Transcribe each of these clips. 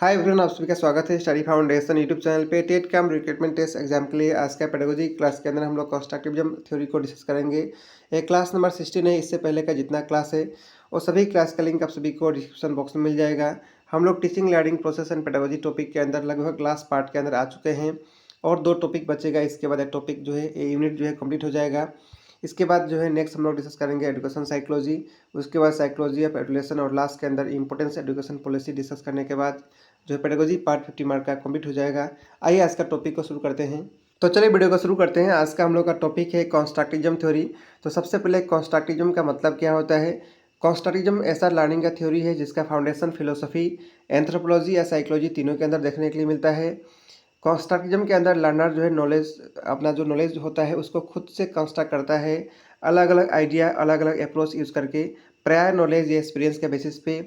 Hi everyone, आप सभी का स्वागत है स्टडी फाउंडेशन यूट्यूब चैनल पे। टेट कम रिक्रूटमेंट टेस्ट एग्जाम के लिए आज का पेडागोजी क्लास के अंदर हम लोग कंस्ट्रक्टिविज्म थ्योरी को डिस्कस करेंगे। ये क्लास नंबर 16 है। इससे पहले का जितना क्लास है वो सभी क्लास का लिंक आप सभी को डिस्क्रिप्शन बॉक्स में मिल जाएगा। हम लोग teaching learning process and pedagogy topic के अंदर लगभग लास्ट पार्ट के अंदर आ चुके हैं और 2 टॉपिक बचेगा। इसके बाद टॉपिक जो है ये यूनिट जो है कम्प्लीट हो जाएगा। इसके बाद जो है नेक्स्ट हम लोग डिस्कस करेंगे एजुकेशन साइकोलॉजी, उसके बाद साइकोलॉजी ऑफ एडुकेशन और लास्ट के अंदर इंपॉर्टेंस एजुकेशन पॉलिसी डिस्कस करने के बाद जो है पेडागोजी पार्ट 50 मार्क का कंप्लीट हो जाएगा। आइए आज का टॉपिक को शुरू करते हैं। तो चलिए वीडियो को शुरू करते हैं। आज का हम लोग का टॉपिक है कंस्ट्रक्टिविज्म थ्योरी। तो सबसे पहले कंस्ट्रक्टिविज्म का मतलब क्या होता है। कंस्ट्रक्टिविज्म ऐसा लर्निंग का थ्योरी है जिसका फाउंडेशन फिलोसफी, एंथ्रोपोलॉजी या साइकोलॉजी तीनों के अंदर देखने के लिए मिलता है। कंस्ट्रक्टिविज्म के अंदर लर्नर जो है नॉलेज, अपना जो नॉलेज होता है उसको खुद से कंस्ट्रक्ट करता है, अलग अलग आइडिया, अलग अलग अप्रोच यूज़ करके प्रायर नॉलेज या एक्सपीरियंस के बेसिस पे।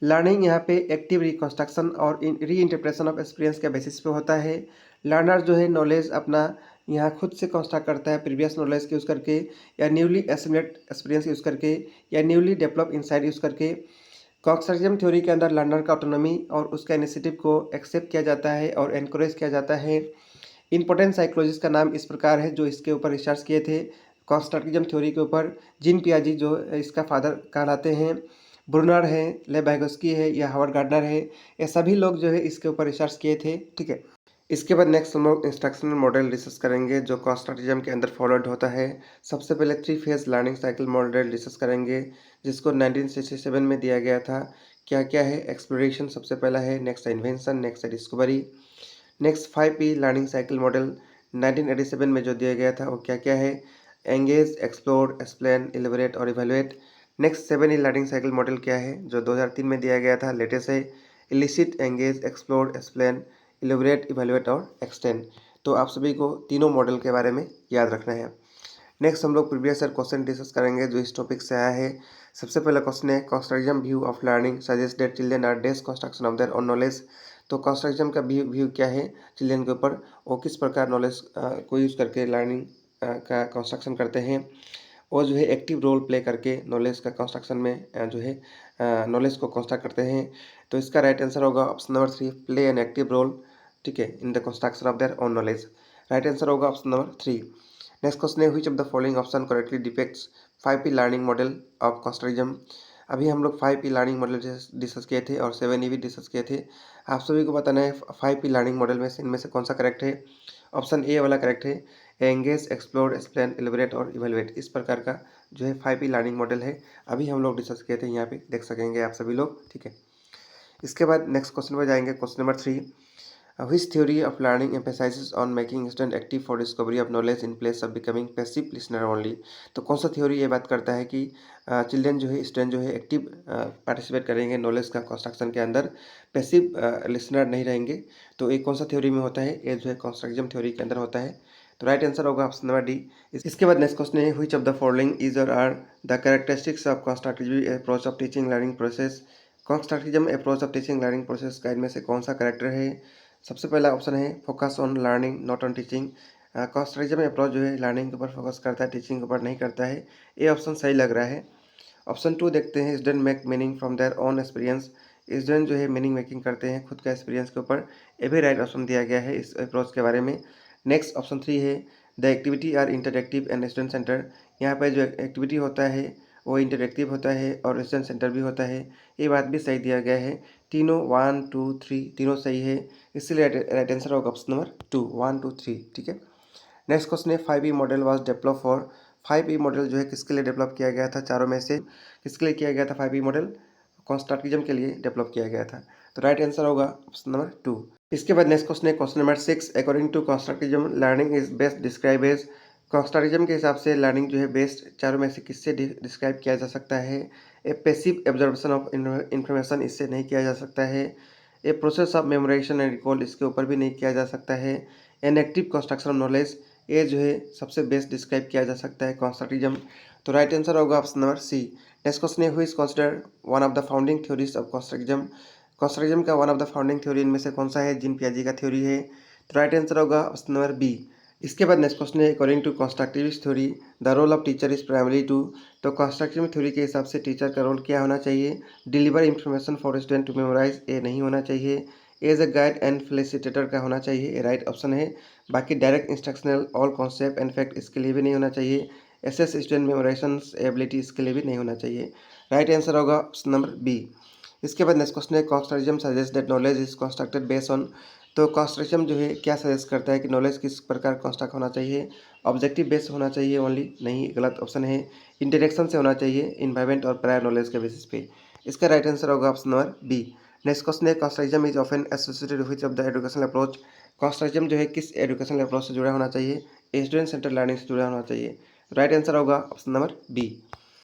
लर्निंग यहाँ पे एक्टिव रिकंस्ट्रक्शन और री इंटरप्रेशन ऑफ एक्सपीरियंस के बेसिस पे होता है। लर्नर जो है नॉलेज अपना यहाँ खुद से कंस्ट्रक्ट करता है प्रीवियस नॉलेज के यूज़ करके, या न्यूली एसिमुलेट एक्सपीरियंस यूज़ करके, या न्यूली डेवलप इंसाइट यूज़ करके। कंस्ट्रक्टिविज्म थ्योरी के अंदर लर्नर का ऑटोनॉमी और उसका इनिशिएटिव को एक्सेप्ट किया जाता है और एनकरेज किया जाता है। इंपॉर्टेंट साइकोलॉजिस्ट का नाम इस प्रकार है जो इसके ऊपर रिसर्च किए थे कंस्ट्रक्टिविज्म थ्योरी के ऊपर। जीन पियाजी जो इसका फादर कहलाते हैं, ब्रूनर है, लेबैगोस्की है या हावर्ड गार्डनर है, ये सभी लोग जो है इसके ऊपर रिसर्च किए थे। ठीक है। इसके बाद नेक्स्ट हम लोग इंस्ट्रक्शनल मॉडल डिस्कस करेंगे जो कंस्ट्रक्टिविज्म के अंदर फॉलोड होता है। सबसे पहले 3 phase learning cycle model discuss करेंगे जिसको 1967 में दिया गया था। क्या क्या है। एक्सप्लोरेशन सबसे पहला है, नेक्स्ट है इन्वेंशन, नेक्स्ट है discovery. Next 5P learning cycle model 1987 में जो दिया गया था वो क्या क्या है। एंगेज, एक्सप्लोर, एक्सप्लेन, इलेबोरेट और evaluate. Next 7E learning cycle model क्या है जो 2003 में दिया गया था, लेटेस्ट है। Illicit, engage, explore, explain, elaborate, evaluate और एक्सटेंड। तो आप सभी को तीनों मॉडल के बारे में याद रखना है। नेक्स्ट हम लोग प्रीवियस ईयर क्वेश्चन डिस्कस करेंगे जो इस टॉपिक से आया है। सबसे पहला क्वेश्चन है constructivism view of learning suggest that children are des construction of their own knowledge. तो कंस्ट्रक्टिविज्म का व्यू क्या है चिल्ड्रन के ऊपर, वो किस प्रकार नॉलेज को यूज़ करके लर्निंग का कंस्ट्रक्शन करते हैं। वो जो है एक्टिव रोल प्ले करके नॉलेज का कंस्ट्रक्शन में जो है नॉलेज को कंस्ट्रक्ट करते हैं। तो इसका राइट आंसर होगा option number 3, play an active role, ठीक है, in the construction of their own knowledge. Right answer होगा ऑप्शन नंबर 3। नेक्स्ट क्वेश्चन है which of the following option correctly depicts 5P learning model of constructivism. अभी हम लोग 5P learning model discuss किए थे और 7E भी डिस्कस किए थे। आप सभी को बताना है 5P लर्निंग मॉडल में से इनमें से कौन सा करेक्ट है। ऑप्शन ए वाला करेक्ट है, एंगेज, एक्सप्लोर, एक्सप्लेन, इलेबोरेट और इवेलुएट। इस प्रकार का जो है 5P लर्निंग मॉडल है, अभी हम लोग डिस्कस किए थे, यहाँ पे देख सकेंगे आप सभी लोग। ठीक है। इसके बाद नेक्स्ट क्वेश्चन पर जाएंगे, question number 3। Which theory of learning emphasizes on making student active for discovery of knowledge in place of becoming passive listener only। तो कौन सा थ्योरी ये बात करता है कि चिल्ड्रन जो है, स्टूडेंट जो है एक्टिव पार्टिसिपेट करेंगे नॉलेज का कंस्ट्रक्शन के अंदर, पैसिव लिसनर नहीं रहेंगे। तो ये कौन सा थ्योरी में होता है, ये जो है कंस्ट्रक्टिविज्म थ्योरी के अंदर होता है। तो राइट आंसर होगा ऑप्शन नंबर डी। इसके बाद नेक्स्ट क्वेश्चन है which of the following is or are the characteristics of constructive approach of teaching learning process. Constructivism approach of teaching learning process का इनमें से कौन सा करेक्टर है। सबसे पहला ऑप्शन है focus on learning not on teaching. Constructivism approach जो है लर्निंग के ऊपर फोकस करता है, टीचिंग के ऊपर नहीं करता है। ये ऑप्शन सही लग रहा है। ऑप्शन 2 देखते हैं, student make meaning from their own experience. Student जो है मीनिंग मेकिंग करते हैं खुद का एक्सपीरियंस के ऊपर। ये भी राइट ऑप्शन दिया गया है इस अप्रोच के बारे में। नेक्स्ट ऑप्शन 3 है the activity are interactive and student center. यहाँ पर जो एक्टिविटी होता है वो इंटरएक्टिव होता है और स्टूडेंट सेंटर भी होता है। ये बात भी सही दिया गया है। तीनों 1 2 3 तीनों सही है, इसलिए राइट आंसर होगा ऑप्शन नंबर 2, 1 2 3। ठीक है। नेक्स्ट क्वेश्चन है 5E model was develop for. 5E model जो है किसके लिए डेवलप किया गया था, चारों में से किसके लिए किया गया था 5E मॉडल। कंस्ट्रक्टिविज्म के लिए डेवलप किया गया था। तो राइट आंसर होगा ऑप्शन नंबर 2। इसके बाद नेक्स्ट क्वेश्चन है question number 6, according to constructivism learning is best describe as. Constructivism के हिसाब से लर्निंग जो है बेस्ट चारों में से किससे डिस्क्राइब किया जा सकता है। ए पैसिव एब्जॉर्प्शन ऑफ इन्फॉर्मेशन, इससे नहीं किया जा सकता है। A process of memorisation and recall, इसके ऊपर भी नहीं किया जा सकता है। An active construction of knowledge, ये जो है सबसे बेस्ट डिस्क्राइब किया जा सकता है कंस्ट्रक्टिविज्म। तो राइट आंसर होगा option number C. Next question है who is considered one of the founding theories of constructivism. Constructivism का one of the founding theory इनमें से कौन सा है, जीन पियाजी का थ्योरी है। तो राइट आंसर होगा ऑप्शन नंबर बी। इसके बाद नेक्स्ट क्वेश्चन है according to constructivist theory the role of teacher is primary to. तो कंस्ट्रक्टिव थ्योरी के हिसाब से टीचर का रोल क्या होना चाहिए, deliver information for student to memorise, ये नहीं होना चाहिए। As a guide and facilitator का होना चाहिए, ये राइट ऑप्शन है। बाकी direct instructional all concept and fact इसके लिए भी नहीं होना चाहिए। एसेस स्टूडेंट मेमोराइजेशंस एबिलिटी इसके लिए भी नहीं होना चाहिए। राइट आंसर होगा ऑप्शन नंबर बी। इसके बाद नेक्स्ट क्वेश्चन है constructivism suggest that knowledge is constructed based on. तो कॉन्स्ट्रक्टिज्म जो है क्या सजेस्ट करता है कि नॉलेज किस प्रकार कंस्ट्रक्ट होना चाहिए। ऑब्जेक्टिव बेस्ड होना चाहिए ओनली, नहीं गलत ऑप्शन है। इंटरेक्शन से होना चाहिए, इन्वायरमेंट और प्रायर नॉलेज के बेसिस पे। इसका राइट आंसर होगा option number B. Next question है constructivism is often associated which of the educational approach. Constructivism जो है किस एजुकेशनल अप्रोच से जुड़ा होना चाहिए। स्टूडेंट सेंटर लर्निंग से जुड़ा होना चाहिए। राइट आंसर होगा ऑप्शन नंबर बी।